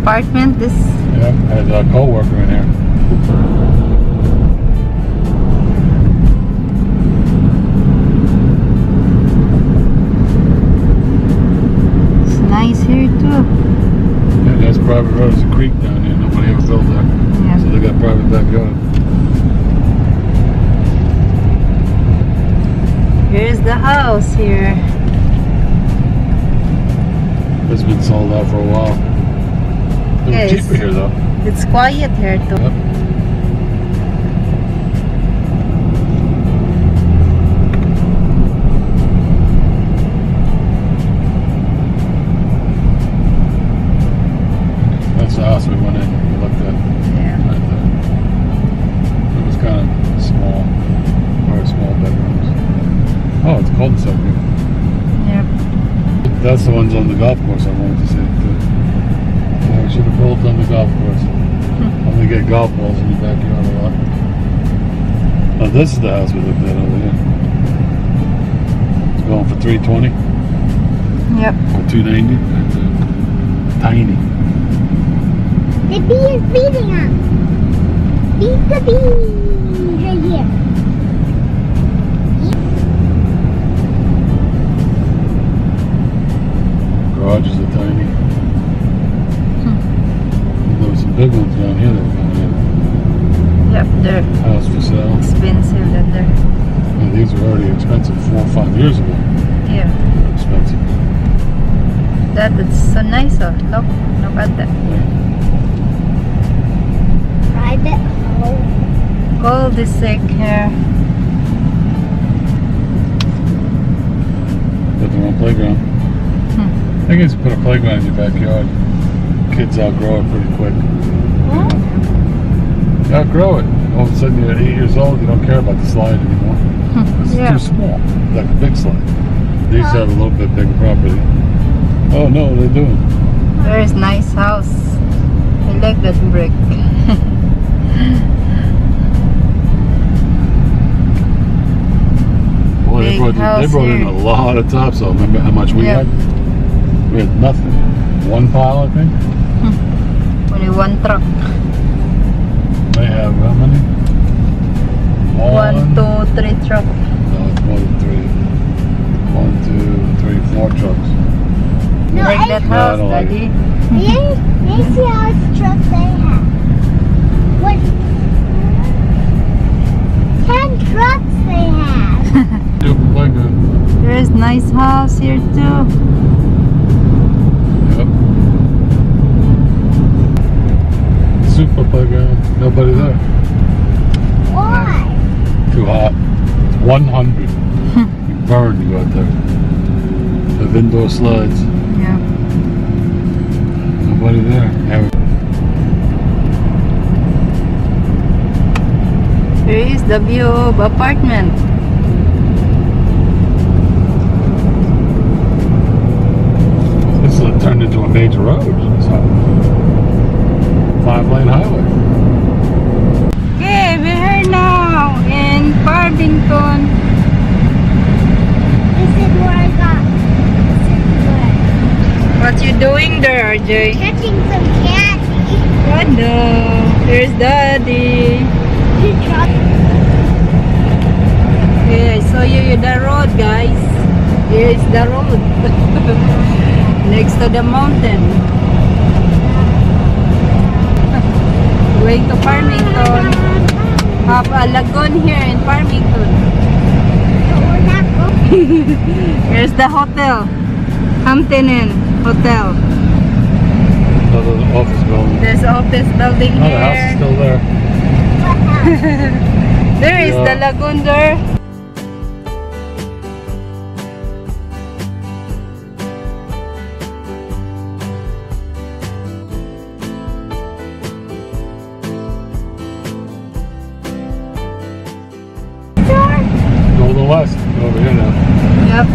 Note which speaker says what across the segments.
Speaker 1: apartment. This.
Speaker 2: Yeah, I had a co-worker in here.
Speaker 1: It's nice here too.
Speaker 2: Yeah, that's private road. There's a creek down here. Nobody ever built there.
Speaker 1: Yeah.
Speaker 2: So they got private backyard.
Speaker 1: Here's the house here.
Speaker 2: It's been sold out for a while. It's cheaper here though.
Speaker 1: It's quiet here too.
Speaker 2: Yep. That's the house we went in. We looked at.
Speaker 1: Yeah.
Speaker 2: Right there. It was kind of small, very small bedrooms. Oh, it's cul-de-sac here.
Speaker 1: Yep.
Speaker 2: That's the ones on the golf course I wanted to see too. Yeah, we should have built on the golf course. Only get golf balls in the backyard a lot. Now this is the house we looked at over here. It's going for $320
Speaker 1: Yep.
Speaker 2: or $290. That's tiny.
Speaker 3: The bee is feeding us. Feed the bee right here.
Speaker 2: Garages are tiny. There were some big ones down here that were going in.
Speaker 1: Yep. They're
Speaker 2: House for sale.
Speaker 1: expensive. That they're.
Speaker 2: Yeah, these were already expensive 4 or 5 years ago.
Speaker 1: Yeah.
Speaker 2: They're expensive.
Speaker 1: That's so nice. Oh, look at that.
Speaker 3: Private home.
Speaker 1: Cul-de-sac here.
Speaker 2: Got their own playground. I guess you put a playground in your backyard. Kids outgrow it pretty quick. You outgrow it. All of a sudden you're 8 years old, you don't care about the slide anymore. It's
Speaker 1: Yeah.
Speaker 2: too small, like a big slide. They used to have a little bit bigger property. Oh no, what are they doing?
Speaker 1: There's nice house. I like that brick.
Speaker 2: Boy, they
Speaker 1: Big
Speaker 2: brought in
Speaker 1: house
Speaker 2: a
Speaker 1: here.
Speaker 2: lot of topsoil. Remember how much we
Speaker 1: Yeah.
Speaker 2: had? We had nothing. One pile, I think.
Speaker 1: Only one truck.
Speaker 2: They have how many?
Speaker 1: 1, 2, 3 truck.
Speaker 2: No, it's more than 3. 1, 2, 3, 4 trucks.
Speaker 3: No,
Speaker 1: Like
Speaker 3: I
Speaker 1: that
Speaker 2: No, I
Speaker 1: house,
Speaker 2: don't like
Speaker 1: Daddy.
Speaker 3: They see how much trucks they have. What? 10 trucks they have.
Speaker 2: Super playground.
Speaker 1: There's nice house here too.
Speaker 2: Yep. Super playground. Nobody there.
Speaker 3: Why?
Speaker 2: Too hot. It's 100. You burn to go out there. The indoor slides.
Speaker 1: Yeah.
Speaker 2: Nobody there. Yeah.
Speaker 1: Here is the view of apartment.
Speaker 2: This will turn into a major road. It's a 5-lane highway.
Speaker 1: Okay, we're here now in Farmington.
Speaker 3: This is where I got. This is where.
Speaker 1: What you doing there, RJ?
Speaker 3: Catching some candy.
Speaker 1: Oh no, there's Daddy.
Speaker 3: 2 trucks.
Speaker 1: Okay, I show you the road, guys. Here is the road. Next to the mountain. Going to Farmington. Have a lagoon here in Farmington.
Speaker 3: So we're not going.
Speaker 1: Here's the hotel. Hampton Inn Hotel.
Speaker 2: So the office building.
Speaker 1: There's office building
Speaker 2: Oh, the house is
Speaker 1: here.
Speaker 2: still there.
Speaker 3: What house?
Speaker 1: There is
Speaker 2: Yeah.
Speaker 1: the lagoon there.
Speaker 2: Golden West. Over here now.
Speaker 1: Yep.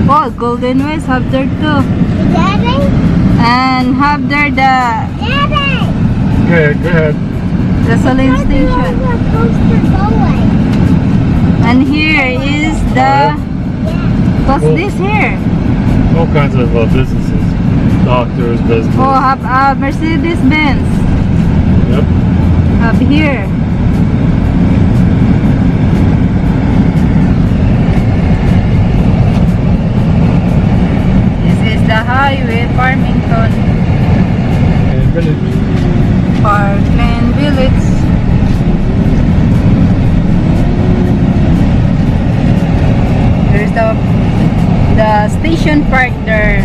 Speaker 1: Oh, Golden West have there too.
Speaker 3: Daddy?
Speaker 1: And have there the
Speaker 3: Daddy!
Speaker 2: Okay, go ahead.
Speaker 1: gasoline station.
Speaker 3: We're supposed to go away.
Speaker 1: And here is the...
Speaker 3: Yeah.
Speaker 1: What's
Speaker 2: Cool.
Speaker 1: this here?
Speaker 2: All kinds of businesses. doctors, business.
Speaker 1: Oh, have Mercedes Benz.
Speaker 2: Yep.
Speaker 1: Have here. This is the highway, Farmington.
Speaker 2: And village.
Speaker 1: Parkland Village. There's the station park there.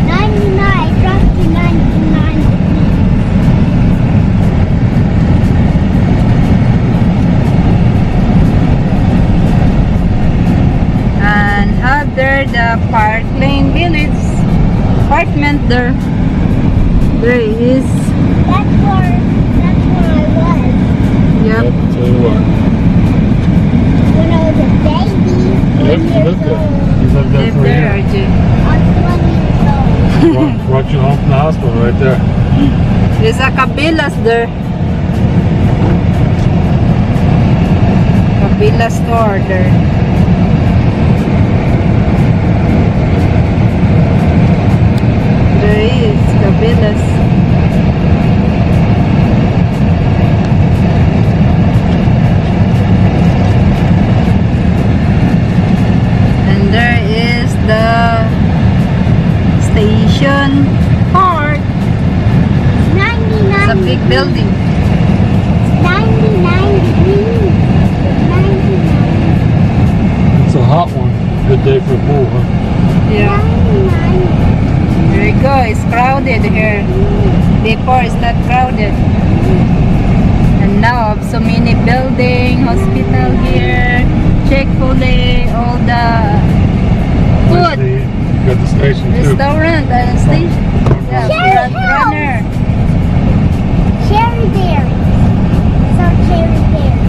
Speaker 3: 99, drop to 99.
Speaker 1: And have there the Parkland Village apartment there. There is.
Speaker 3: That's where I was
Speaker 1: Yep.
Speaker 2: Yep, tell you what.
Speaker 3: when I was a baby.
Speaker 2: Yep,
Speaker 3: 1
Speaker 2: you
Speaker 3: year
Speaker 2: lived there.
Speaker 3: old.
Speaker 2: You lived there
Speaker 1: Live
Speaker 2: for a
Speaker 1: there,
Speaker 2: year.
Speaker 1: RJ.
Speaker 3: I was 1 year old.
Speaker 2: Brought you home from the hospital right there.
Speaker 1: There's a Cabilas there. Cabila store there. There is Cabilas. And there is the station park.
Speaker 3: 99
Speaker 1: It's a big
Speaker 3: degrees.
Speaker 1: building.
Speaker 3: 99 degrees. 99.
Speaker 2: It's a hot one. Good day for a pool, huh?
Speaker 1: Yeah.
Speaker 3: 99.
Speaker 1: There you go. It's crowded here. Before it's not crowded. And now so many building, hospital here, Chick-fil-A, all the food,
Speaker 2: You got the station too.
Speaker 1: restaurant and station. Yeah,
Speaker 3: Cherry
Speaker 1: front
Speaker 3: House.
Speaker 1: runner.
Speaker 3: Cherry berries. Some cherry berries.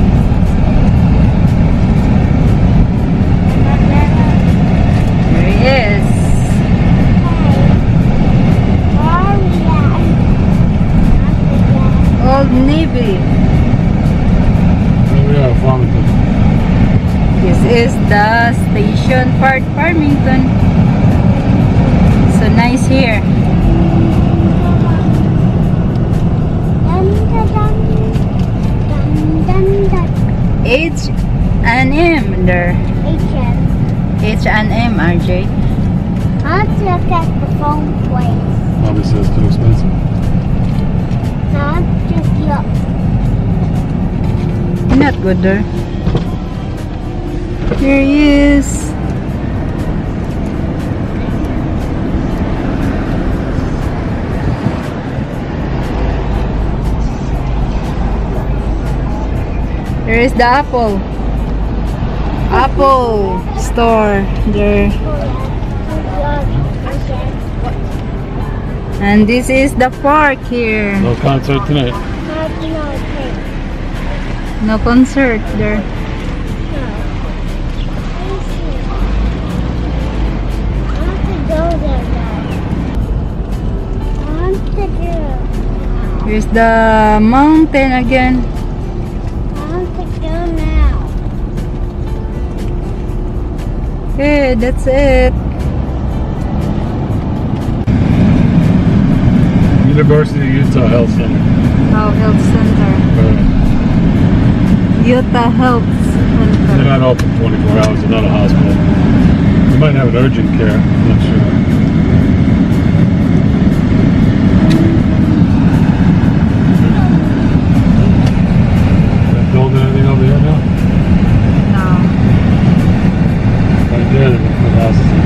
Speaker 1: There he is. Old Navy.
Speaker 2: Oh yeah, Farmington.
Speaker 1: This is the station park, Farmington. So nice here. H&M there. H&M, RJ.
Speaker 3: Let's look at the phone place.
Speaker 2: Probably says too expensive.
Speaker 3: Now let's just look.
Speaker 1: Not good there. Here he is. There is the Apple store there. And this is the park here.
Speaker 2: No concert tonight.
Speaker 1: No concert there. Here's the mountain again. Okay, that's it.
Speaker 2: University of Utah Health Center.
Speaker 1: Oh, health center. Utah Health
Speaker 2: They're
Speaker 1: Center.
Speaker 2: not open 24 hours. They're not a hospital. They might have an urgent care. I'm not sure. Building anything over here now?
Speaker 1: No.
Speaker 2: Right there, they're gonna put houses in.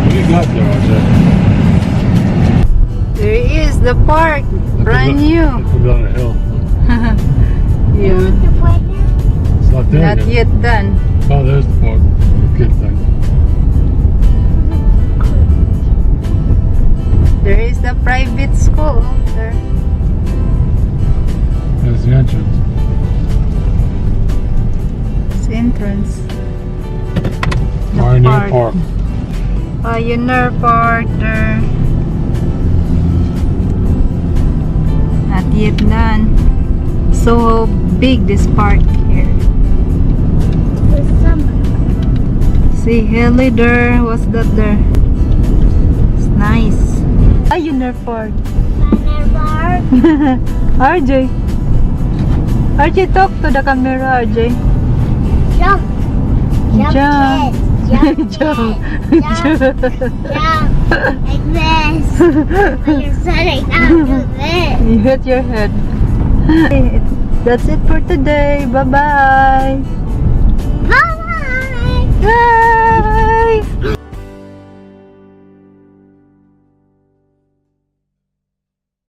Speaker 2: What do you got there, RJ?
Speaker 1: There is the park. Brand new.
Speaker 2: Put it on a hill.
Speaker 1: Yeah.
Speaker 2: It's not there
Speaker 1: Not yet done.
Speaker 2: Oh, there's the park. The kid thing.
Speaker 1: There is the private school there.
Speaker 2: There's the entrance.
Speaker 1: It's entrance. The
Speaker 2: Pioneer Park.
Speaker 1: Pioneer Park there. Not yet done. So big this park here. See, hello there. What's that there? It's nice. Hi, Uniform. RJ. RJ, talk to the camera, RJ.
Speaker 3: Jump.
Speaker 1: Jump.
Speaker 3: Jump.
Speaker 1: Jump.
Speaker 3: Jump. Like this. When you're setting up, do this.
Speaker 1: You hit your head. That's it for today. Bye-bye.
Speaker 3: Bye.
Speaker 1: Bye.